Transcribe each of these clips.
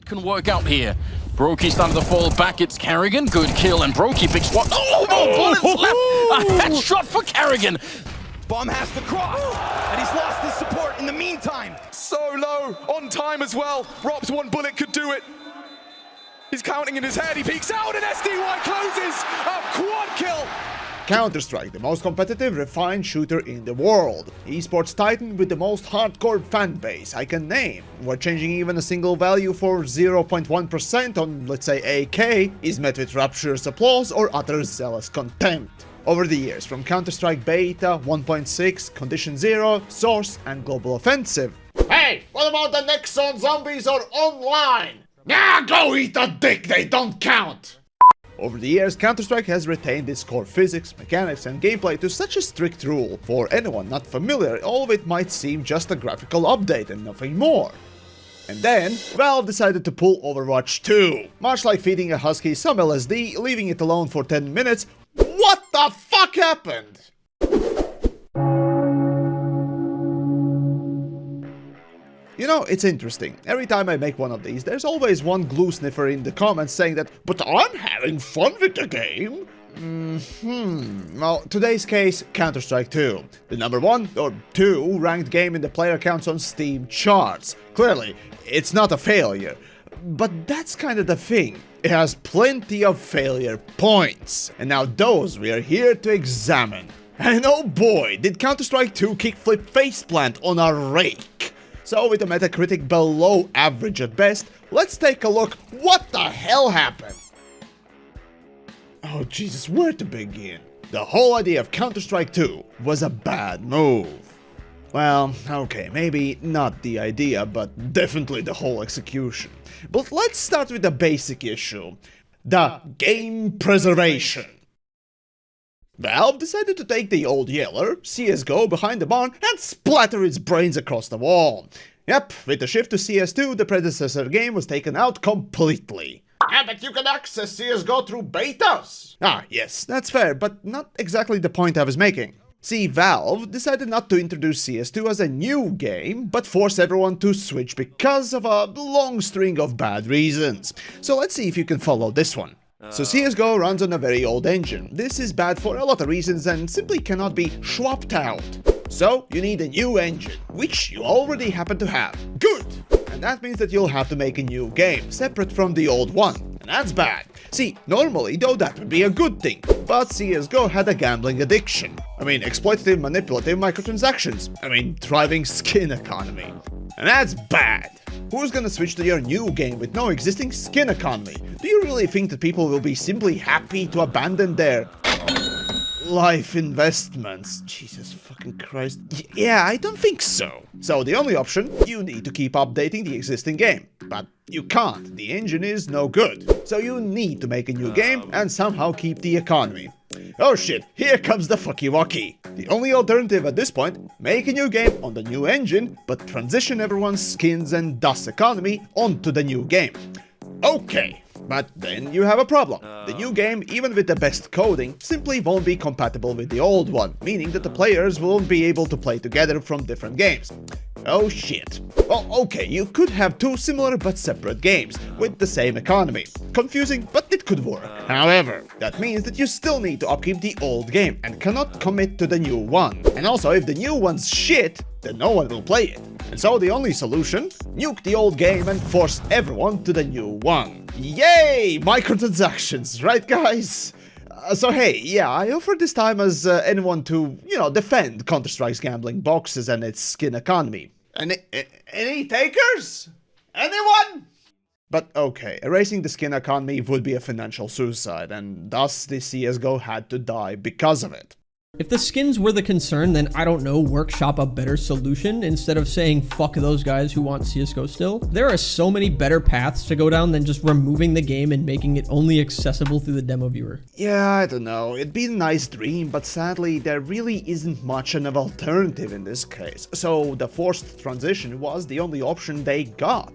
Can work out here. Brokey started to fall back. It's Carrigan. Good kill, and Brokey picks one. Oh, no bullets left. A headshot for Carrigan. Bomb has to cross, and he's lost his support in the meantime. So low, on time as well. Rob's one bullet could do it. He's counting in his head. He peeks out, and SDY closes. A quad kill. Counter-Strike, the most competitive, refined shooter in the world. Esports titan with the most hardcore fan base I can name, where changing even a single value for 0.1% on, let's say, AK is met with rapturous applause or utter zealous contempt. Over the years, from Counter-Strike Beta, 1.6, Condition 0, Source, and Global Offensive. Hey, what about the Nexon zombies or online? Nah, go eat a dick, they don't count! Over the years, Counter-Strike has retained its core physics, mechanics, and gameplay to such a strict rule. For anyone not familiar, all of it might seem just a graphical update and nothing more. And then, Valve decided to pull Overwatch 2. Much like feeding a husky some LSD, leaving it alone for 10 minutes. What the fuck happened? You know, it's interesting. Every time I make one of these, there's always one glue sniffer in the comments saying that, but I'm having fun with the game. Well, today's case, Counter-Strike 2. The number 1 or 2 ranked game in the player counts on Steam charts. Clearly, it's not a failure. But that's kind of the thing. It has plenty of failure points. And now those we are here to examine. And oh boy, did Counter-Strike 2 kickflip faceplant on a rake. So with a Metacritic below average at best, let's take a look. What the hell happened? Oh Jesus, where to begin? The whole idea of Counter-Strike 2 was a bad move. Well, okay, maybe not the idea, but definitely the whole execution. But let's start with the basic issue. The game preservation. Valve decided to take the old Yeller, CSGO, behind the barn and splatter its brains across the wall. Yep, with the shift to CS2, the predecessor game was taken out completely. Yeah, but you can access CSGO through betas! Ah, yes, that's fair, but not exactly the point I was making. See, Valve decided not to introduce CS2 as a new game, but force everyone to switch because of a long string of bad reasons. So let's see if you can follow this one. So CSGO runs on a very old engine. This is bad for a lot of reasons and simply cannot be swapped out. So you need a new engine, which you already happen to have. Good! And that means that you'll have to make a new game, separate from the old one. And that's bad. See, normally though that would be a good thing, but CSGO had a gambling addiction. I mean, exploitative, manipulative microtransactions. I mean, thriving skin economy. And that's bad. Who's gonna switch to your new game with no existing skin economy? Do you really think that people will be simply happy to abandon their life investments? Jesus fucking Christ. Yeah, I don't think so. So the only option, you need to keep updating the existing game. But you can't, the engine is no good. So you need to make a new game and somehow keep the economy. Oh shit, here comes the fucky wucky. The only alternative at this point, make a new game on the new engine, but transition everyone's skins and dust economy onto the new game. Okay, but then you have a problem. The new game, even with the best coding, simply won't be compatible with the old one, meaning that the players won't be able to play together from different games. Oh shit. Well, okay, you could have two similar but separate games, with the same economy. Confusing, but it could work. However, that means that you still need to upkeep the old game, and cannot commit to the new one. And also, if the new one's shit, then no one will play it. And so the only solution? Nuke the old game and force everyone to the new one. Yay! Microtransactions, right guys? So hey, yeah, I offer this time as anyone to, defend Counter-Strike's gambling boxes and its skin economy. Any takers? Anyone? But okay, erasing the skin economy would be a financial suicide, and thus the CSGO had to die because of it. If the skins were the concern, then I don't know, workshop a better solution instead of saying fuck those guys who want CSGO still. There are so many better paths to go down than just removing the game and making it only accessible through the demo viewer. Yeah, I don't know, it'd be a nice dream, but sadly there really isn't much of an alternative in this case. So the forced transition was the only option they got.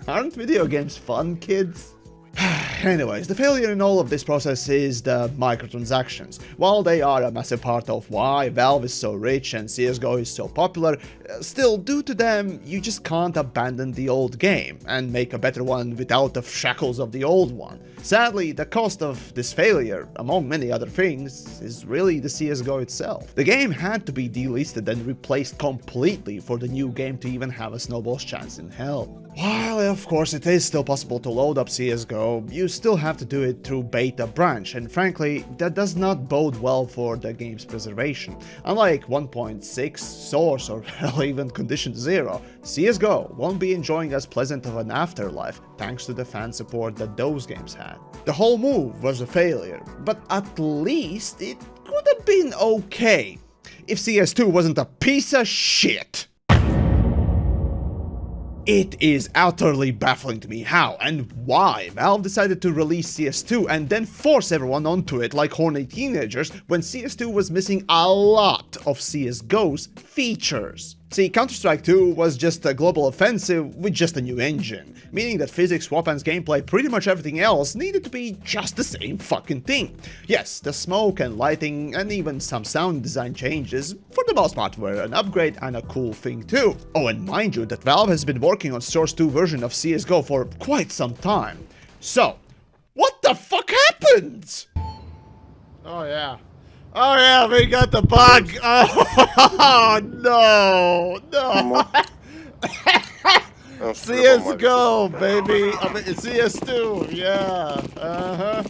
Aren't video games fun, kids? Anyways, the failure in all of this process is the microtransactions. While they are a massive part of why Valve is so rich and CSGO is so popular, still, due to them, you just can't abandon the old game and make a better one without the shackles of the old one. Sadly, the cost of this failure, among many other things, is really the CSGO itself. The game had to be delisted and replaced completely for the new game to even have a snowball's chance in hell. While of course it is still possible to load up CSGO, you still have to do it through beta branch, and frankly, that does not bode well for the game's preservation. Unlike 1.6, Source, or hell even Condition 0, CSGO won't be enjoying as pleasant of an afterlife thanks to the fan support that those games had. The whole move was a failure, but at least it could have been okay if CS2 wasn't a piece of shit. It is utterly baffling to me how and why Valve decided to release CS2 and then force everyone onto it like horny teenagers when CS2 was missing a lot of CSGO's features. See, Counter-Strike 2 was just a global offensive with just a new engine, meaning that physics, weapons, gameplay, pretty much everything else needed to be just the same fucking thing. Yes, the smoke and lighting and even some sound design changes, for the most part, were an upgrade and a cool thing too. Oh, and mind you that Valve has been working on Source 2 version of CSGO for quite some time. So, what the fuck happened? Oh yeah, we got the bug. Oh, no. CSGO, baby. I mean, CS2, yeah.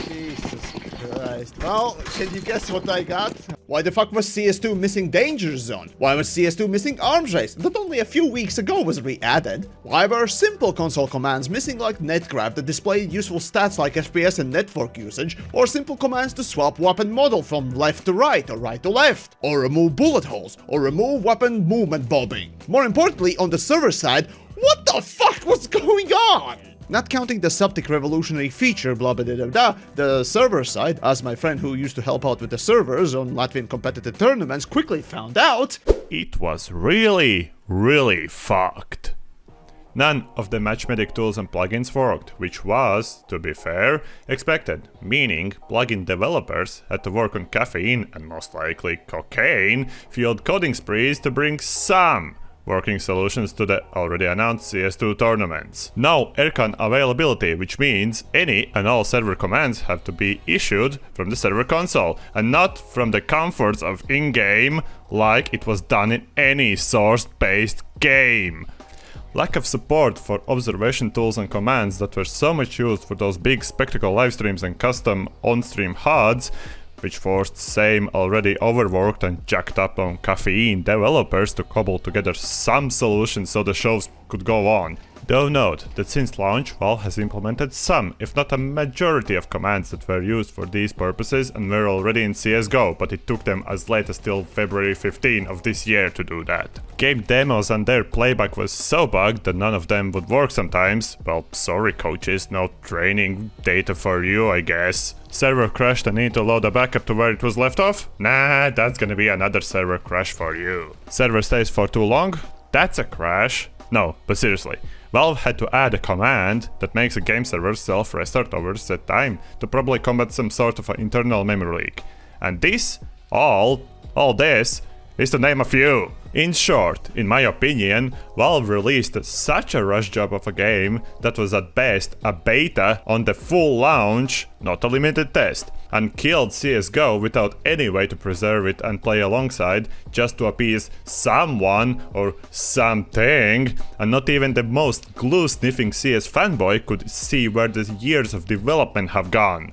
Jesus Christ. Well, can you guess what I got? Why the fuck was CS2 missing Danger Zone? Why was CS2 missing Arms Race that only a few weeks ago was re-added? Why were simple console commands missing like netgrab that displayed useful stats like FPS and network usage, or simple commands to swap weapon model from left to right or right to left, or remove bullet holes, or remove weapon movement bobbing? More importantly, on the server side, what the fuck was going on? Not counting the Subtic revolutionary feature, blah blah blah blah, the server side, as my friend who used to help out with the servers on Latvian competitive tournaments quickly found out, it was really fucked. None of the matchmaking tools and plugins worked, which was, to be fair, expected, meaning plugin developers had to work on caffeine and most likely cocaine-fueled coding sprees to bring some working solutions to the already announced CS2 tournaments. No aircon availability, which means any and all server commands have to be issued from the server console and not from the comforts of in-game like it was done in any source-based game. Lack of support for observation tools and commands that were so much used for those big spectacle livestreams and custom on-stream HUDs, which forced same already overworked and jacked up on caffeine developers to cobble together some solutions so the shows could go on. Though note that since launch, Valve has implemented some, if not a majority of commands that were used for these purposes and were already in CSGO, but it took them as late as till February 15 of this year to do that. Game demos and their playback was so bugged that none of them would work sometimes. Well, sorry coaches, no training data for you, I guess. Server crashed and need to load a backup to where it was left off? Nah, that's gonna be another server crash for you. Server stays for too long? That's a crash. No, but seriously, Valve had to add a command that makes a game server self-restart over set time to probably combat some sort of an internal memory leak. And this, all this, is to name a few. In short, in my opinion, Valve released such a rush job of a game that was at best a beta on the full launch, not a limited test, and killed CSGO without any way to preserve it and play alongside, just to appease someone or something, and not even the most glue-sniffing CS fanboy could see where the years of development have gone.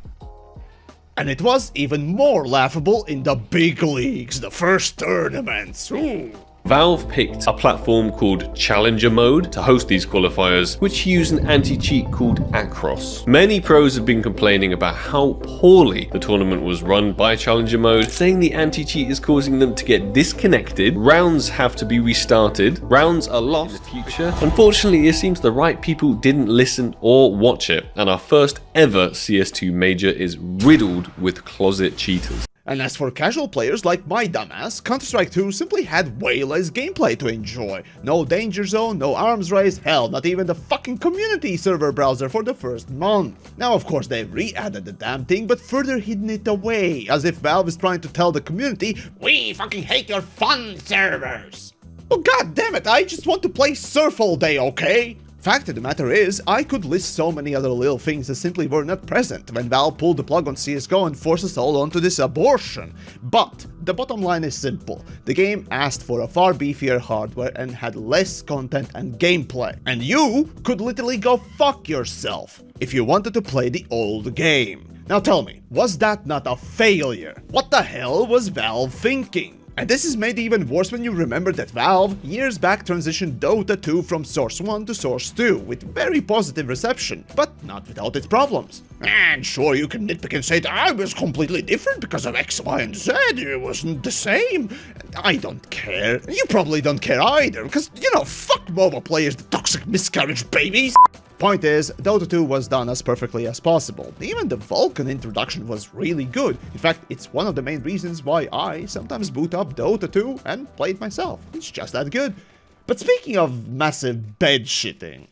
And it was even more laughable in the big leagues, the first tournaments. Ooh. Valve picked a platform called Challenger Mode to host these qualifiers, which use an anti-cheat called Acros. Many pros have been complaining about how poorly the tournament was run by Challenger Mode, saying the anti-cheat is causing them to get disconnected, rounds have to be restarted, rounds are lost in the future. Unfortunately, it seems the right people didn't listen or watch it, and our first ever CS2 major is riddled with closet cheaters. And as for casual players like my dumbass, Counter-Strike 2 simply had way less gameplay to enjoy. No danger zone, no arms race, hell, not even the fucking community server browser for the first month. Now of course they've re-added the damn thing, but further hidden it away, as if Valve is trying to tell the community, we fucking hate your fun servers. Well, god damn it, I just want to play surf all day, okay? Fact of the matter is, I could list so many other little things that simply were not present when Valve pulled the plug on CSGO and forced us all onto this abortion. But the bottom line is simple. The game asked for a far beefier hardware and had less content and gameplay. And you could literally go fuck yourself if you wanted to play the old game. Now tell me, was that not a failure? What the hell was Valve thinking? And this is made even worse when you remember that Valve years back transitioned Dota 2 from Source 1 to Source 2 with very positive reception, but not without its problems. And sure, you can nitpick and say that I was completely different because of X, Y, and Z, it wasn't the same. I don't care. You probably don't care either, because, you know, fuck MOBA players, the toxic miscarriage babies. Point is, Dota 2 was done as perfectly as possible. Even the Vulcan introduction was really good. In fact, it's one of the main reasons why I sometimes boot up Dota 2 and play it myself. It's just that good. But speaking of massive bed shitting.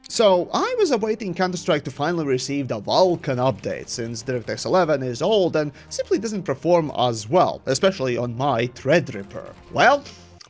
So, I was awaiting Counter-Strike to finally receive the Vulcan update, since DirectX 11 is old and simply doesn't perform as well, especially on my Threadripper. Well,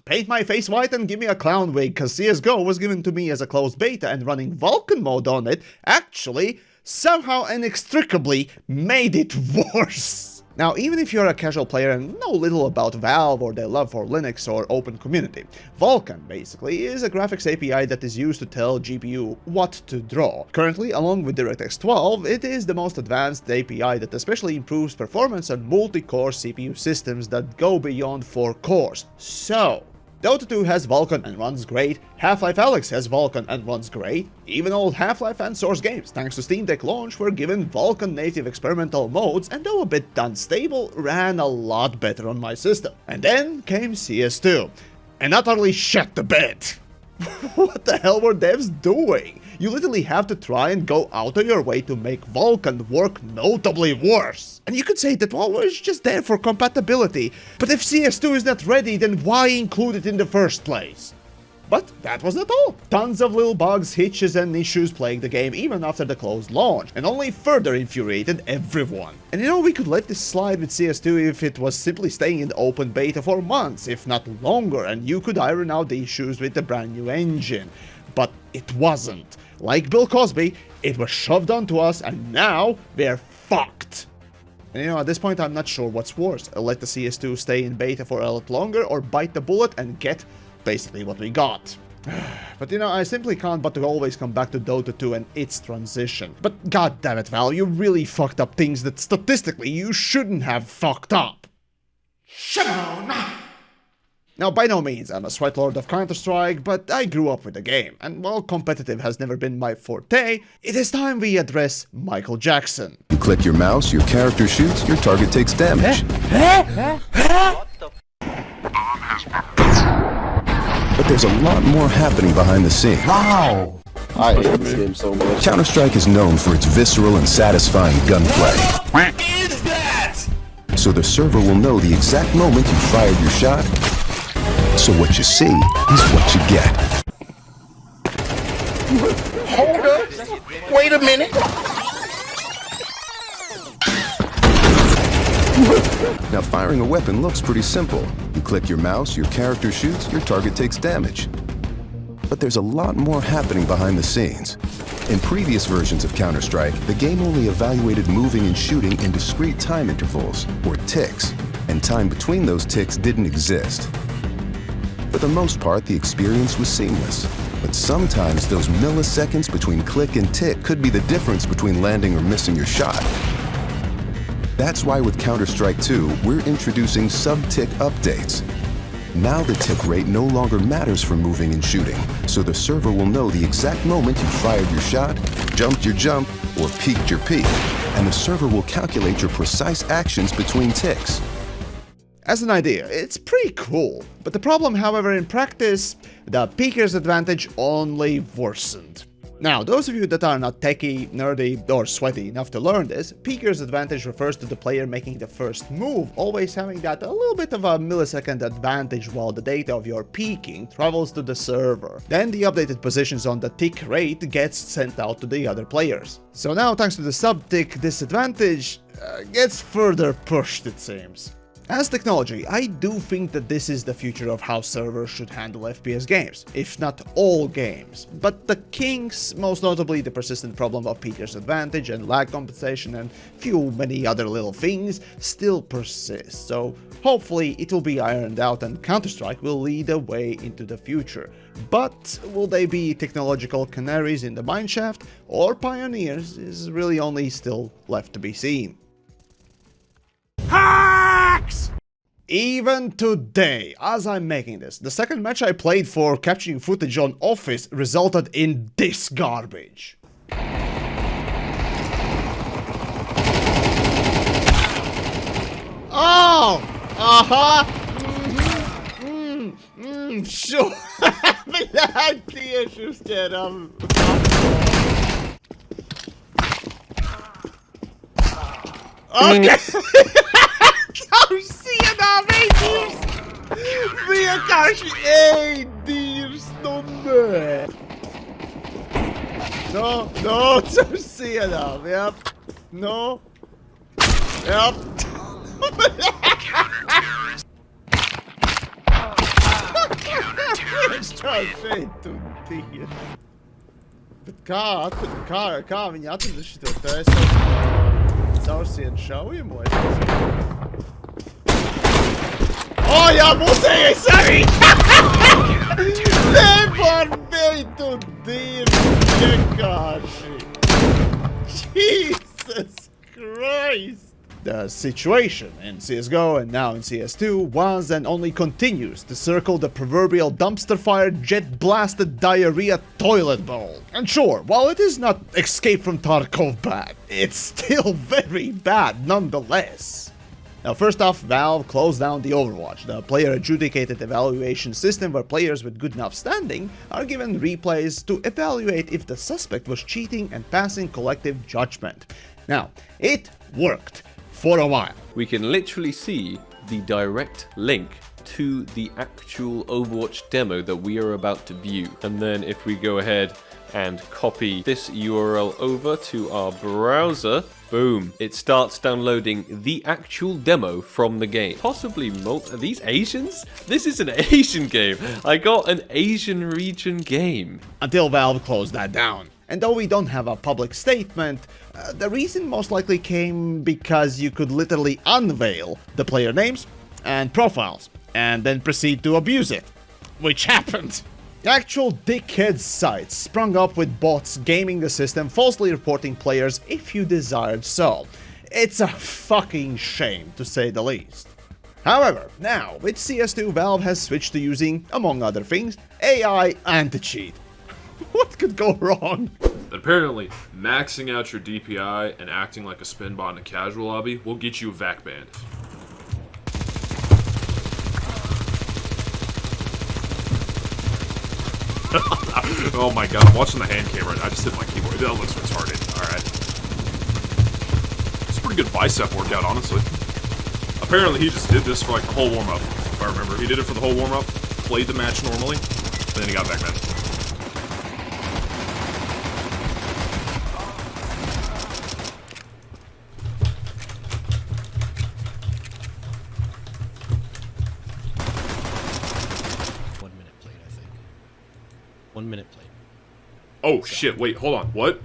paint my face white and give me a clown wig, cause CSGO was given to me as a closed beta and running Vulcan mode on it actually somehow inextricably made it worse. Now, even if you're a casual player and know little about Valve or their love for Linux or open community, Vulcan basically is a graphics API that is used to tell GPU what to draw. Currently, along with DirectX 12, it is the most advanced API that especially improves performance on multi-core CPU systems that go beyond 4 cores. So, Dota 2 has Vulcan and runs great, Half-Life Alyx has Vulcan and runs great, even old Half-Life and Source games, thanks to Steam Deck launch, were given Vulcan native experimental modes and though a bit unstable, ran a lot better on my system. And then came CS2, and utterly shut the bed. What the hell were devs doing? You literally have to try and go out of your way to make Vulcan work notably worse. And you could say that, well, it's just there for compatibility. But if CS2 is not ready, then why include it in the first place? But that was not all. Tons of little bugs, hitches, and issues plagued the game even after the closed launch, and only further infuriated everyone. And you know, we could let this slide with CS2 if it was simply staying in open beta for months, if not longer, and you could iron out the issues with the brand new engine. But it wasn't. Like Bill Cosby, it was shoved onto us, and now we're fucked. And you know, at this point, I'm not sure what's worse. Let the CS2 stay in beta for a lot longer, or bite the bullet and get basically what we got. But you know, I simply can't but to always come back to Dota 2 and its transition. But god damn it, Val, you really fucked up things that statistically you shouldn't have fucked up. Shimon! Now, by no means I'm a sweat lord of Counter-Strike, but I grew up with the game, and while competitive has never been my forte, it is time we address Michael Jackson. You click your mouse, your character shoots, your target takes damage. But there's a lot more happening behind the scenes. Wow! I hate this game so much. Counter-Strike is known for its visceral and satisfying gunplay. What is that? So the server will know the exact moment you fired your shot. So what you see is what you get. Hold up! Wait a minute! Now firing a weapon looks pretty simple. You click your mouse, your character shoots, your target takes damage. But there's a lot more happening behind the scenes. In previous versions of Counter-Strike, the game only evaluated moving and shooting in discrete time intervals, or ticks, and time between those ticks didn't exist. For the most part, the experience was seamless. But sometimes those milliseconds between click and tick could be the difference between landing or missing your shot. That's why with Counter-Strike 2, we're introducing sub-tick updates. Now the tick rate no longer matters for moving and shooting, so the server will know the exact moment you fired your shot, jumped your jump, or peeked your peek, and the server will calculate your precise actions between ticks. As an idea, it's pretty cool, but the problem, however, in practice, the peeker's advantage only worsened. Now, those of you that are not techie, nerdy, or sweaty enough to learn this, peeker's advantage refers to the player making the first move, always having that a little bit of a millisecond advantage while the data of your peeking travels to the server. Then the updated positions on the tick rate gets sent out to the other players. So now, thanks to the sub-tick, this advantage gets further pushed, it seems. As technology, I do think that this is the future of how servers should handle FPS games, if not all games. But the kinks, most notably the persistent problem of peeker's advantage and lag compensation and many other little things, still persist. So hopefully it will be ironed out and Counter-Strike will lead the way into the future. But will they be technological canaries in the mineshaft or pioneers is really only still left to be seen. HAAAAAAX! Even today, as I'm making this, the second match I played for capturing footage on Office resulted in this garbage. Oh! Sure. Блядь, шустером. Okay. Tavsiye ediyoruz. Buraya karşı diyorsun. No, tavsiye abi yap. No. Yap. Kā viņi atraduši to tēsu caursienu šaujumu? O, jā, mūsējais arī! Nevar beitu dirbi vienkārši! Jesus Christ! The situation in CSGO and now in CS2 was and only continues to circle the proverbial dumpster-fire, jet-blasted diarrhea toilet bowl. And sure, while it is not Escape from Tarkov bad, it's still very bad nonetheless. Now, first off, Valve closed down the Overwatch, the player-adjudicated evaluation system where players with good enough standing are given replays to evaluate if the suspect was cheating and passing collective judgment. Now, it worked. For a while. We can literally see the direct link to the actual Overwatch demo that we are about to view. And then if we go ahead and copy this URL over to our browser, boom, it starts downloading the actual demo from the game. Possibly are these Asians? This is an Asian game. I got an Asian region game. Until Valve closed that down. And though we don't have a public statement, the reason most likely came because you could literally unveil the player names and profiles, and then proceed to abuse it. Which happened. Actual dickhead sites sprung up with bots gaming the system, falsely reporting players if you desired so. It's a fucking shame, to say the least. However, now, with CS2, Valve has switched to using, among other things, AI anti-cheat. What could go wrong? Apparently, maxing out your DPI and acting like a spin bot in a casual lobby will get you a VAC banned. Oh my god, I'm watching the hand camera and I just hit my keyboard. That looks retarded. Alright. It's a pretty good bicep workout, honestly. Apparently, he just did this for like the whole warm-up, if I remember. He did it for the whole warm-up, played the match normally, and then he got VAC banned. Oh shit, wait, hold on, what?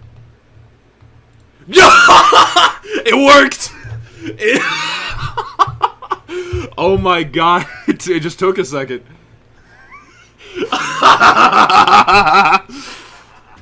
It worked! Oh my god, it just took a second.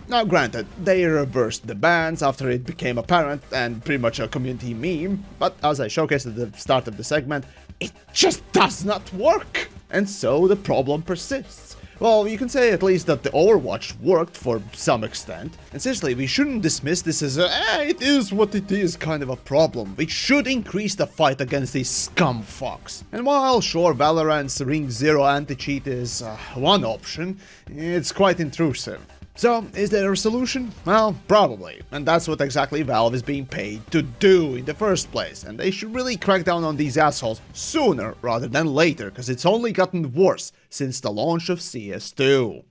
Now granted, they reversed the bans after it became apparent and pretty much a community meme, but as I showcased at the start of the segment, it just does not work! And so the problem persists. Well, you can say at least that the Overwatch worked for some extent. And seriously, we shouldn't dismiss this as it is what it is kind of a problem, which should increase the fight against these scum fucks. And while sure Valorant's Ring Zero anti-cheat is one option, it's quite intrusive. So, is there a solution? Well, probably. And that's what exactly Valve is being paid to do in the first place. And they should really crack down on these assholes sooner rather than later, because it's only gotten worse since the launch of CS2.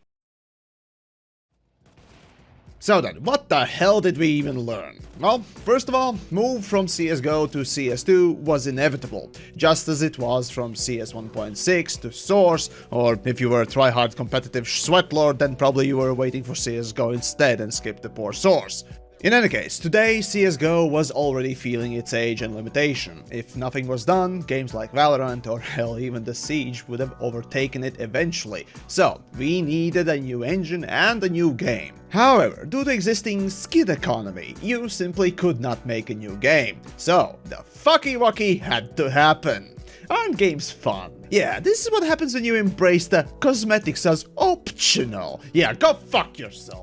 So then, what the hell did we even learn? Well, first of all, move from CSGO to CS2 was inevitable, just as it was from CS 1.6 to Source, or if you were a tryhard competitive sweatlord, then probably you were waiting for CSGO instead and skipped the poor Source. In any case, today CSGO was already feeling its age and limitation. If nothing was done, games like Valorant or hell even The Siege would have overtaken it eventually. So, we needed a new engine and a new game. However, due to existing skid economy, you simply could not make a new game. So, the fucky-wucky had to happen. Aren't games fun? Yeah, this is what happens when you embrace the cosmetics as optional. Yeah, go fuck yourself.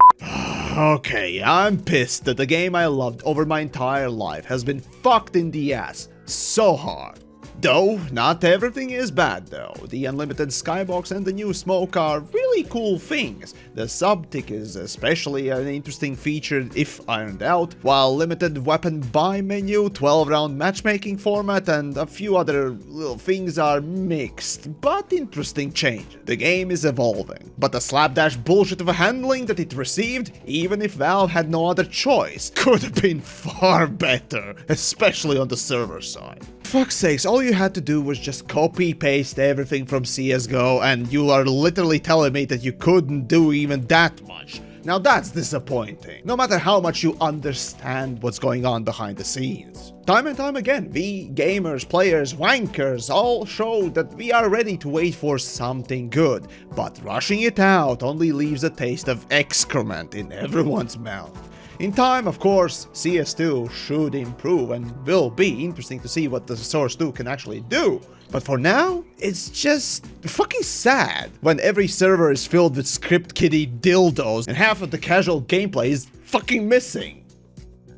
Okay, I'm pissed that the game I loved over my entire life has been fucked in the ass so hard. Though, not everything is bad though. The unlimited skybox and the new smoke are really cool things. The sub-tick is especially an interesting feature if ironed out, while limited weapon buy menu, 12-round matchmaking format, and a few other little things are mixed, but interesting change. The game is evolving, but the slapdash bullshit of handling that it received, even if Valve had no other choice, could have been far better, especially on the server side. Fuck's sakes, all you had to do was just copy-paste everything from CSGO, and you are literally telling me that you couldn't do even that much. Now that's disappointing, no matter how much you understand what's going on behind the scenes. Time and time again, we gamers, players, wankers all show that we are ready to wait for something good, but rushing it out only leaves a taste of excrement in everyone's mouth. In time, of course, CS2 should improve and will be interesting to see what the Source 2 can actually do. But for now, it's just fucking sad when every server is filled with script kiddie dildos and half of the casual gameplay is fucking missing.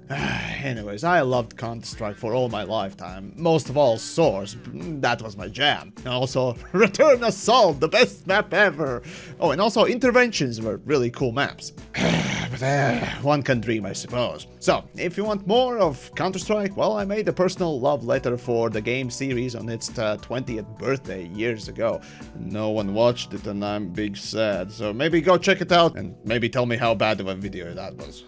Anyways, I loved Counter-Strike for all my lifetime, most of all Source, that was my jam. And also, Return Assault, the best map ever. Oh, and also Interventions were really cool maps. But one can dream, I suppose. So, if you want more of Counter-Strike, well, I made a personal love letter for the game series on its 20th birthday years ago. No one watched it and I'm big sad, so maybe go check it out and maybe tell me how bad of a video that was.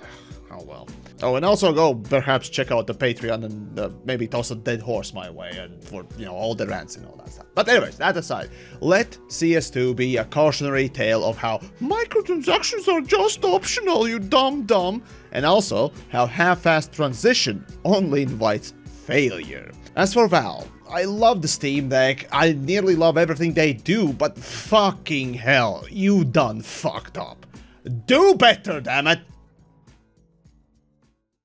Oh well. Oh, and also go perhaps check out the Patreon and maybe toss a dead horse my way and for, you know, all the rants and all that stuff. But anyways, that aside, let CS2 be a cautionary tale of how microtransactions are just optional, you dumb, and also how half-assed transition only invites failure. As for Valve, I love the Steam Deck, I nearly love everything they do, but fucking hell, you done fucked up. Do better, damn it!